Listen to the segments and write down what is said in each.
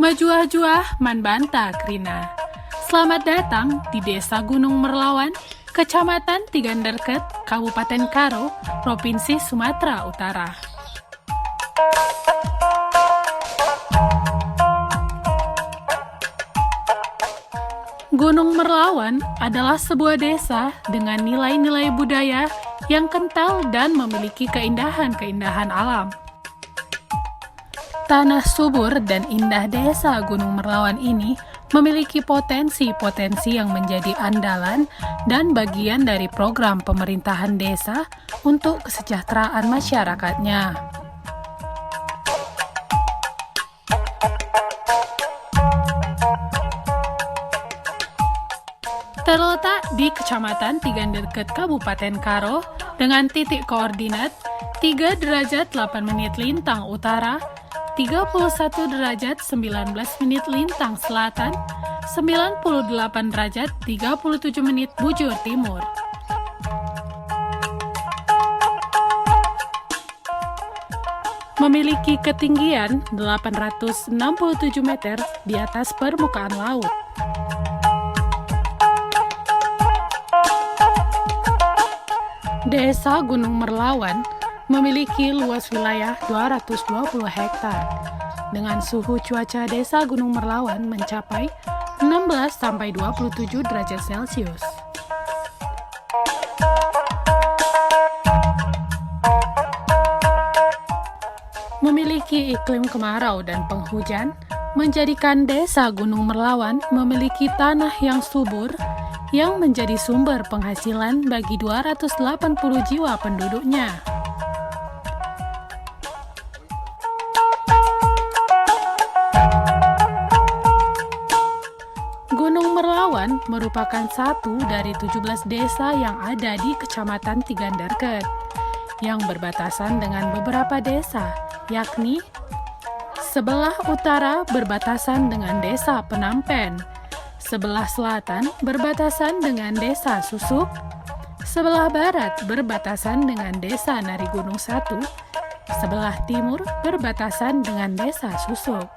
Majuah-juah man banta krina. Selamat datang di Desa Gunung Merlawan, Kecamatan Tiganderket, Kabupaten Karo, Provinsi Sumatera Utara. Gunung Merlawan adalah sebuah desa dengan nilai-nilai budaya yang kental dan memiliki keindahan-keindahan alam. Tanah subur dan indah desa Gunung Merlawan ini memiliki potensi-potensi yang menjadi andalan dan bagian dari program pemerintahan desa untuk kesejahteraan masyarakatnya. Terletak di Kecamatan Tiganderket, Kabupaten Karo, dengan titik koordinat 3 derajat 8 menit lintang utara, 31 derajat 19 menit lintang selatan, 98 derajat 37 menit bujur timur. Memiliki ketinggian 867 meter di atas permukaan laut. Desa Gunung Merlawan memiliki luas wilayah 220 hektar dengan suhu cuaca desa Gunung Merlawan mencapai 16-27 derajat Celcius. Memiliki iklim kemarau dan penghujan, menjadikan desa Gunung Merlawan memiliki tanah yang subur yang menjadi sumber penghasilan bagi 280 jiwa penduduknya. Gunung Merlawan merupakan satu dari 17 desa yang ada di Kecamatan Tiganderket yang berbatasan dengan beberapa desa, yakni sebelah utara berbatasan dengan Desa Penampen, sebelah selatan berbatasan dengan Desa Susuk, sebelah barat berbatasan dengan Desa Narigunung 1, sebelah timur berbatasan dengan Desa Susuk.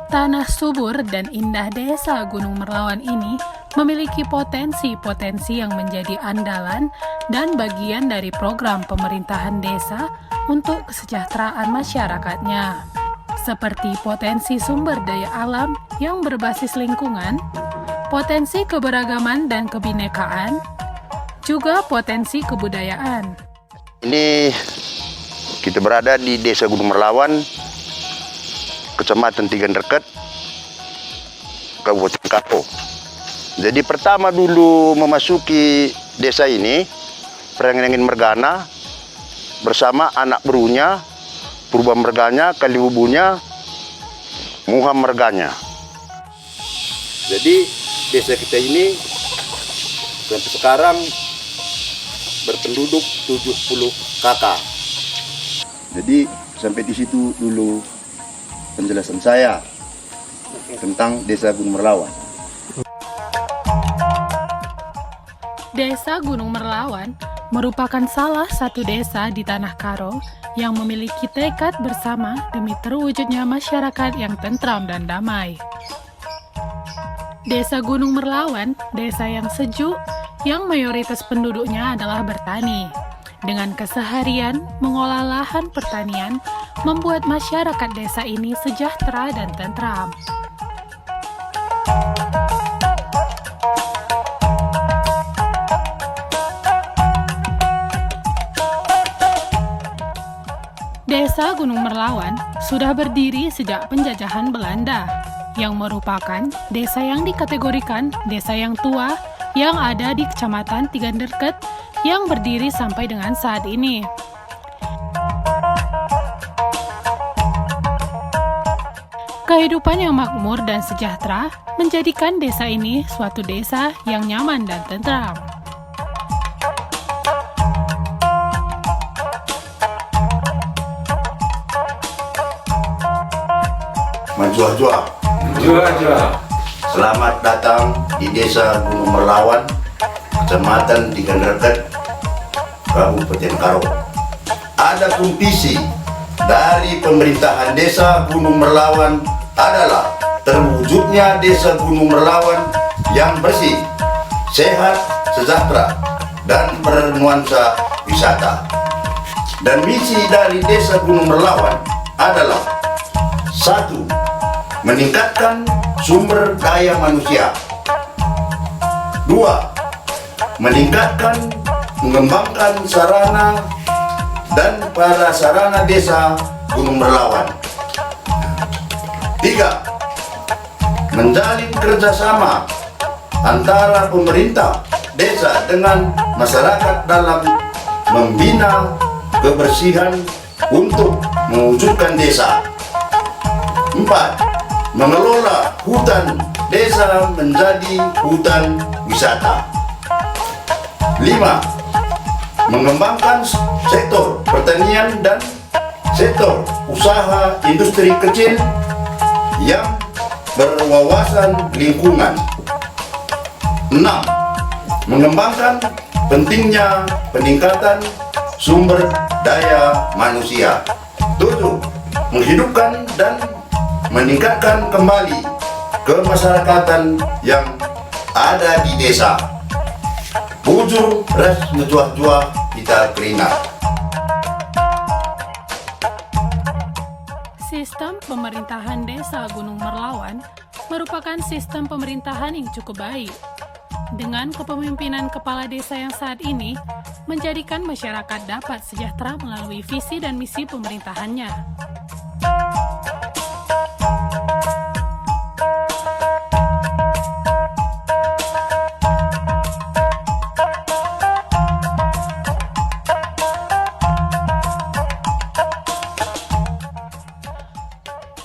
Tanah subur dan indah desa Gunung Merlawan ini memiliki potensi-potensi yang menjadi andalan dan bagian dari program pemerintahan desa untuk kesejahteraan masyarakatnya, seperti potensi sumber daya alam yang berbasis lingkungan, potensi keberagaman dan kebinekaan, juga potensi kebudayaan. Ini kita berada di Desa Gunung Merlawan, Kecamatan Tiganderket, Kabupaten Karo. Jadi pertama dulu memasuki desa ini, Perengengin Mergana bersama anak berunya, Purba Merganya, Kaliubunya, Muham Merganya. Jadi desa kita ini sampai sekarang berpenduduk 70 kakak. Jadi sampai di situ dulu penjelasan saya tentang Desa Gunung Merlawan. Desa Gunung Merlawan merupakan salah satu desa di Tanah Karo yang memiliki tekad bersama demi terwujudnya masyarakat yang tentram dan damai. Desa Gunung Merlawan, desa yang sejuk, yang mayoritas penduduknya adalah bertani. Dengan keseharian mengolah lahan pertanian, membuat masyarakat desa ini sejahtera dan tentram. Desa Gunung Merlawan sudah berdiri sejak penjajahan Belanda, yang merupakan desa yang dikategorikan desa yang tua yang ada di Kecamatan Tiganderket yang berdiri sampai dengan saat ini. Kehidupan yang makmur dan sejahtera menjadikan desa ini suatu desa yang nyaman dan tentram. Majuah-juah. Selamat datang di Desa Gunung Merlawan, Kecamatan Tiganderket, Kabupaten Karo. Adapun visi dari pemerintahan Desa Gunung Merlawan adalah terwujudnya Desa Gunung Merlawan yang bersih, sehat, sejahtera, dan bernuansa wisata. Dan misi dari Desa Gunung Merlawan adalah: 1. Meningkatkan sumber daya manusia. 2. Meningkatkan, mengembangkan sarana dan prasarana Desa Gunung Merlawan. 3. Menjalin kerjasama antara pemerintah desa dengan masyarakat dalam membina kebersihan untuk mewujudkan desa. 4. Mengelola hutan desa menjadi hutan wisata. 5. Mengembangkan sektor pertanian dan sektor usaha industri kecil yang berwawasan lingkungan. 6. Mengembangkan pentingnya peningkatan sumber daya manusia. 7. Menghidupkan dan meningkatkan kembali kemasyarakatan yang ada di desa. Bujur ras ngejuah-juah kita keringat. Sistem pemerintahan Desa Gunung Merlawan merupakan sistem pemerintahan yang cukup baik. Dengan kepemimpinan kepala desa yang saat ini, menjadikan masyarakat dapat sejahtera melalui visi dan misi pemerintahannya.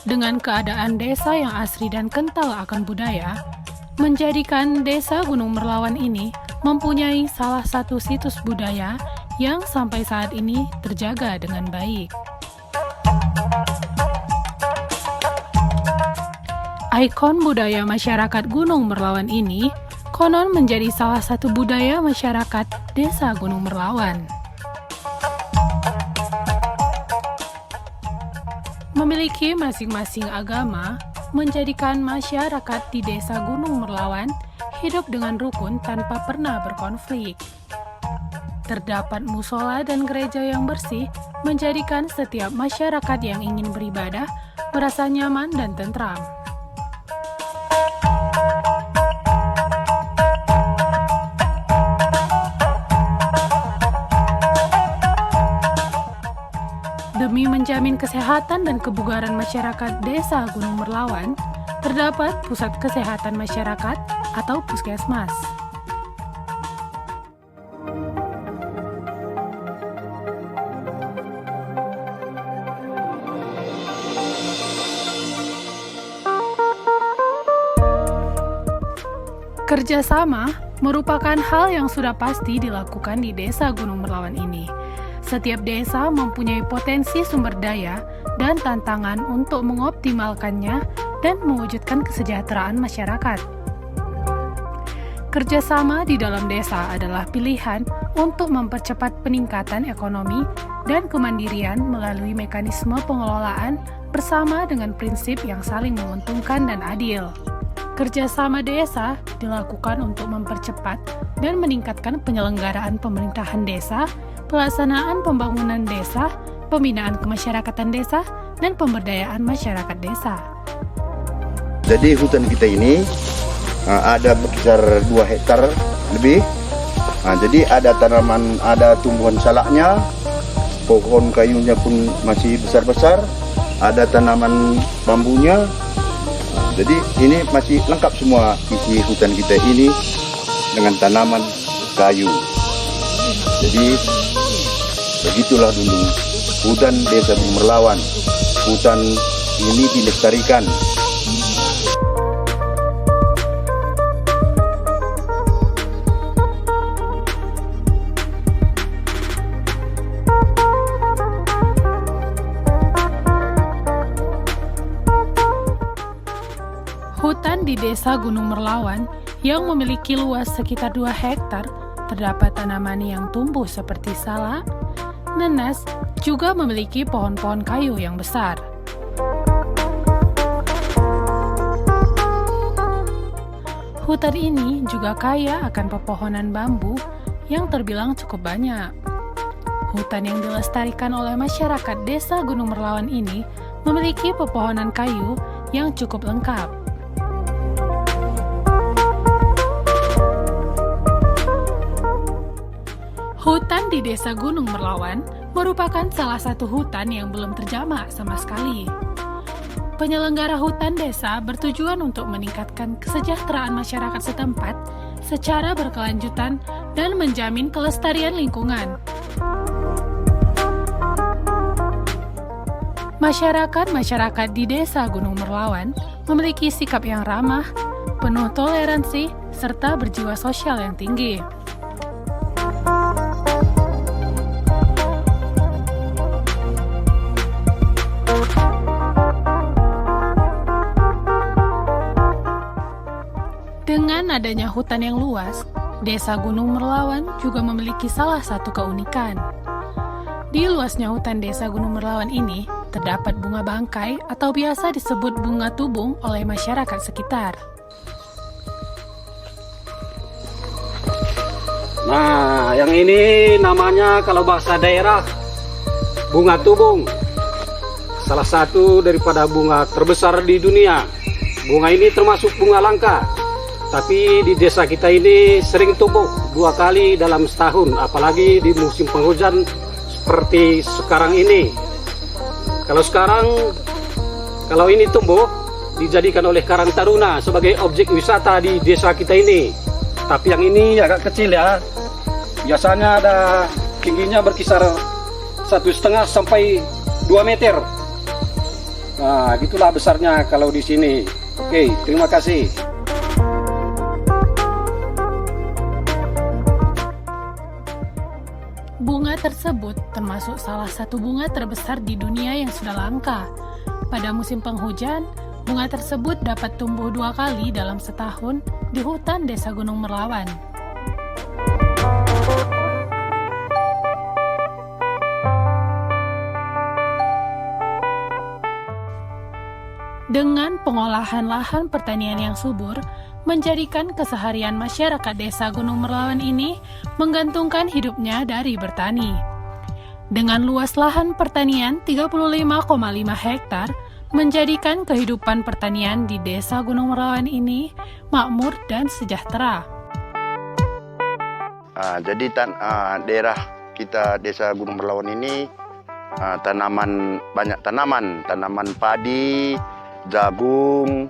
Dengan keadaan desa yang asri dan kental akan budaya, menjadikan Desa Gunung Merlawan ini mempunyai salah satu situs budaya yang sampai saat ini terjaga dengan baik. Ikon budaya masyarakat Gunung Merlawan ini konon menjadi salah satu budaya masyarakat Desa Gunung Merlawan. Memiliki masing-masing agama, menjadikan masyarakat di Desa Gunung Merlawan hidup dengan rukun tanpa pernah berkonflik. Terdapat musola dan gereja yang bersih, menjadikan setiap masyarakat yang ingin beribadah merasa nyaman dan tentram. Demi menjamin kesehatan dan kebugaran masyarakat Desa Gunung Merlawan, terdapat Pusat Kesehatan Masyarakat atau Puskesmas. Kerjasama merupakan hal yang sudah pasti dilakukan di Desa Gunung Merlawan ini. Setiap desa mempunyai potensi sumber daya dan tantangan untuk mengoptimalkannya dan mewujudkan kesejahteraan masyarakat. Kerjasama di dalam desa adalah pilihan untuk mempercepat peningkatan ekonomi dan kemandirian melalui mekanisme pengelolaan bersama dengan prinsip yang saling menguntungkan dan adil. Kerjasama desa dilakukan untuk mempercepat dan meningkatkan penyelenggaraan pemerintahan desa, pelaksanaan pembangunan desa, pembinaan kemasyarakatan desa, dan pemberdayaan masyarakat desa. Jadi hutan kita ini ada berkisar 2 hektar lebih. Jadi ada tanaman, ada tumbuhan salaknya, pohon kayunya pun masih besar-besar, ada tanaman bambunya. Jadi ini masih lengkap semua isi hutan kita ini dengan tanaman kayu. Jadi begitulah dulu hutan Desa Gunung Merlawan. Hutan ini dilestarikan. Hutan di Desa Gunung Merlawan yang memiliki luas sekitar 2 hektar, terdapat tanaman yang tumbuh seperti salak, nanas, juga memiliki pohon-pohon kayu yang besar. Hutan ini juga kaya akan pepohonan bambu yang terbilang cukup banyak. Hutan yang dilestarikan oleh masyarakat Desa Gunung Merlawan ini memiliki pepohonan kayu yang cukup lengkap. Hutan di Desa Gunung Merlawan merupakan salah satu hutan yang belum terjamak sama sekali. Penyelenggara hutan desa bertujuan untuk meningkatkan kesejahteraan masyarakat setempat secara berkelanjutan dan menjamin kelestarian lingkungan. Masyarakat di Desa Gunung Merlawan memiliki sikap yang ramah, penuh toleransi, serta berjiwa sosial yang tinggi. Dengan adanya hutan yang luas, Desa Gunung Merlawan juga memiliki salah satu keunikan. Di luasnya hutan Desa Gunung Merlawan ini, terdapat bunga bangkai atau biasa disebut bunga tubung oleh masyarakat sekitar. Nah, yang ini namanya kalau bahasa daerah bunga tubung. Salah satu daripada bunga terbesar di dunia. Bunga ini termasuk bunga langka. Tapi di desa kita ini sering tumbuh 2 kali dalam setahun, apalagi di musim penghujan seperti sekarang ini. Kalau ini tumbuh, dijadikan oleh Karang Taruna sebagai objek wisata di desa kita ini. Tapi yang ini agak kecil ya. Biasanya ada tingginya berkisar 1,5 sampai 2 meter. Nah, gitulah besarnya kalau di sini. Oke, terima kasih. Bunga tersebut termasuk salah satu bunga terbesar di dunia yang sudah langka. Pada musim penghujan, bunga tersebut dapat tumbuh 2 kali dalam setahun di hutan Desa Gunung Merlawan. Dengan pengolahan lahan pertanian yang subur, menjadikan keseharian masyarakat Desa Gunung Merlawan ini menggantungkan hidupnya dari bertani. Dengan luas lahan pertanian 35,5 hektar, menjadikan kehidupan pertanian di Desa Gunung Merlawan ini makmur dan sejahtera. Jadi daerah kita Desa Gunung Merlawan ini banyak tanaman padi, jagung,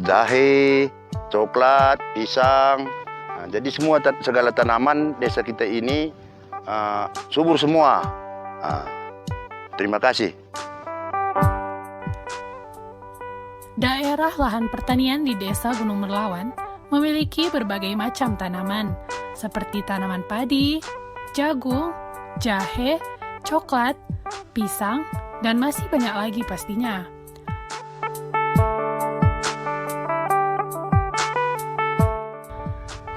jahe, coklat, pisang. Jadi segala tanaman desa kita ini subur semua. Terima kasih. Daerah lahan pertanian di Desa Gunung Merlawan memiliki berbagai macam tanaman, seperti tanaman padi, jagung, jahe, coklat, pisang, dan masih banyak lagi pastinya.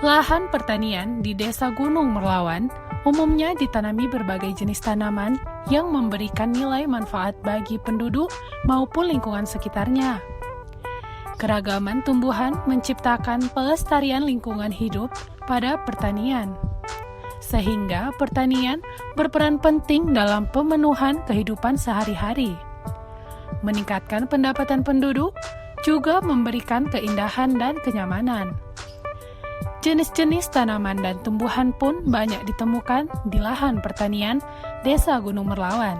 Lahan pertanian di Desa Gunung Merlawan umumnya ditanami berbagai jenis tanaman yang memberikan nilai manfaat bagi penduduk maupun lingkungan sekitarnya. Keragaman tumbuhan menciptakan pelestarian lingkungan hidup pada pertanian, sehingga pertanian berperan penting dalam pemenuhan kehidupan sehari-hari. Meningkatkan pendapatan penduduk juga memberikan keindahan dan kenyamanan. Jenis-jenis tanaman dan tumbuhan pun banyak ditemukan di lahan pertanian Desa Gunung Merlawan.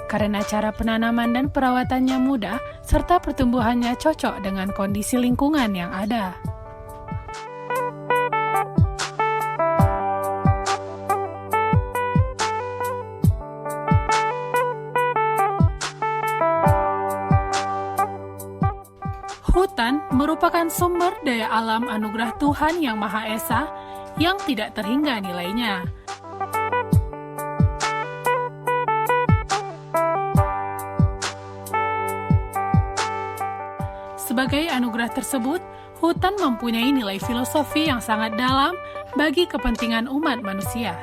Karena cara penanaman dan perawatannya mudah, serta pertumbuhannya cocok dengan kondisi lingkungan yang ada. Hutan merupakan sumber daya alam anugerah Tuhan Yang Maha Esa yang tidak terhingga nilainya. Sebagai anugerah tersebut, hutan mempunyai nilai filosofi yang sangat dalam bagi kepentingan umat manusia.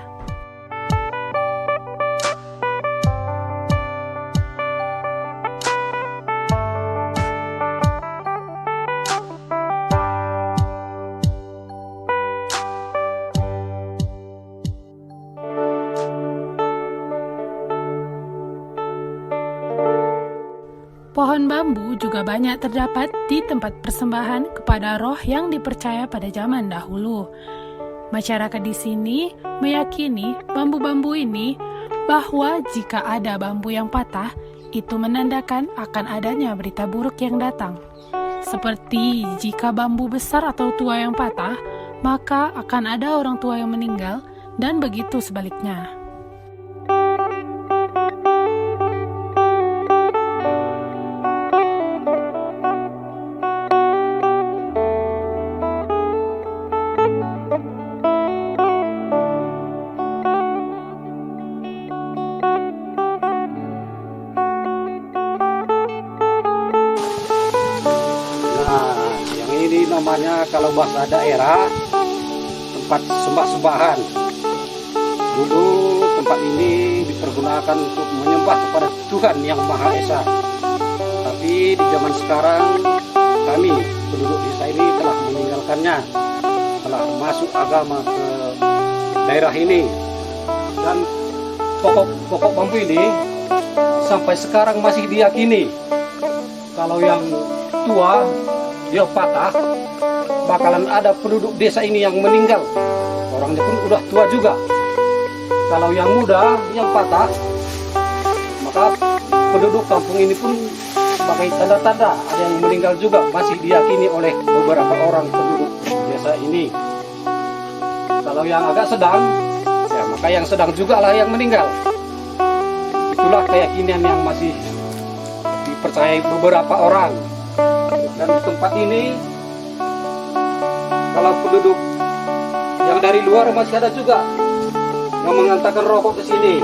Pohon bambu juga banyak terdapat di tempat persembahan kepada roh yang dipercaya pada zaman dahulu. Masyarakat di sini meyakini bambu-bambu ini bahwa jika ada bambu yang patah, itu menandakan akan adanya berita buruk yang datang. Seperti jika bambu besar atau tua yang patah, maka akan ada orang tua yang meninggal, dan begitu sebaliknya. Namanya kalau bahasa daerah tempat sembah-sembahan. Dulu tempat ini dipergunakan untuk menyembah kepada Tuhan yang Maha Esa. Tapi di zaman sekarang kami penduduk desa ini telah meninggalkannya, telah masuk agama ke daerah ini, dan pokok bambu ini sampai sekarang masih diyakini kalau yang tua dia patah, bakalan ada penduduk desa ini yang meninggal. Orangnya pun udah tua juga. Kalau yang muda, yang patah, maka penduduk kampung ini pun sebagai tanda-tanda ada yang meninggal juga, masih diyakini oleh beberapa orang penduduk desa ini. Kalau yang agak sedang, ya maka yang sedang juga lah yang meninggal. Itulah keyakinan yang masih dipercayai beberapa orang. Dan tempat ini, kalau penduduk yang dari luar masih ada juga yang mengantarkan rokok ke sini.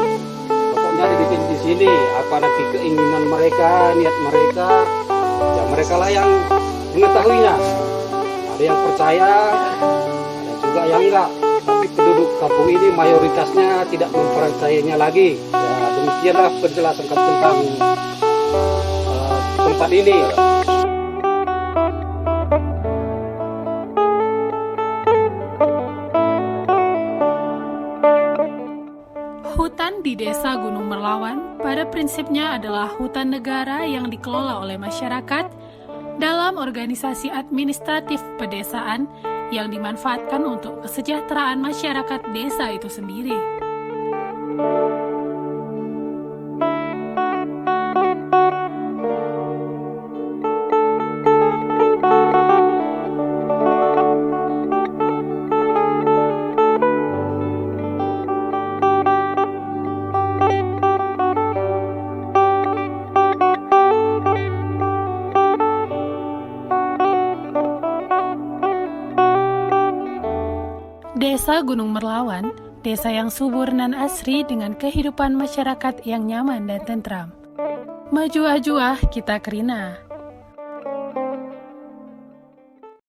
Rokoknya dibikin di sini. Apa nanti keinginan mereka, niat mereka, ya mereka lah yang mengetahuinya. Ada yang percaya, ada juga yang enggak. Tapi penduduk kampung ini mayoritasnya tidak mempercayainya lagi. Ya, demikianlah penjelasan tentang tempat ini. Hutan di Desa Gunung Merlawan pada prinsipnya adalah hutan negara yang dikelola oleh masyarakat dalam organisasi administratif pedesaan yang dimanfaatkan untuk kesejahteraan masyarakat desa itu sendiri. Desa Gunung Merlawan, desa yang subur dan asri dengan kehidupan masyarakat yang nyaman dan tentram. Maju-ajuah kita kerina.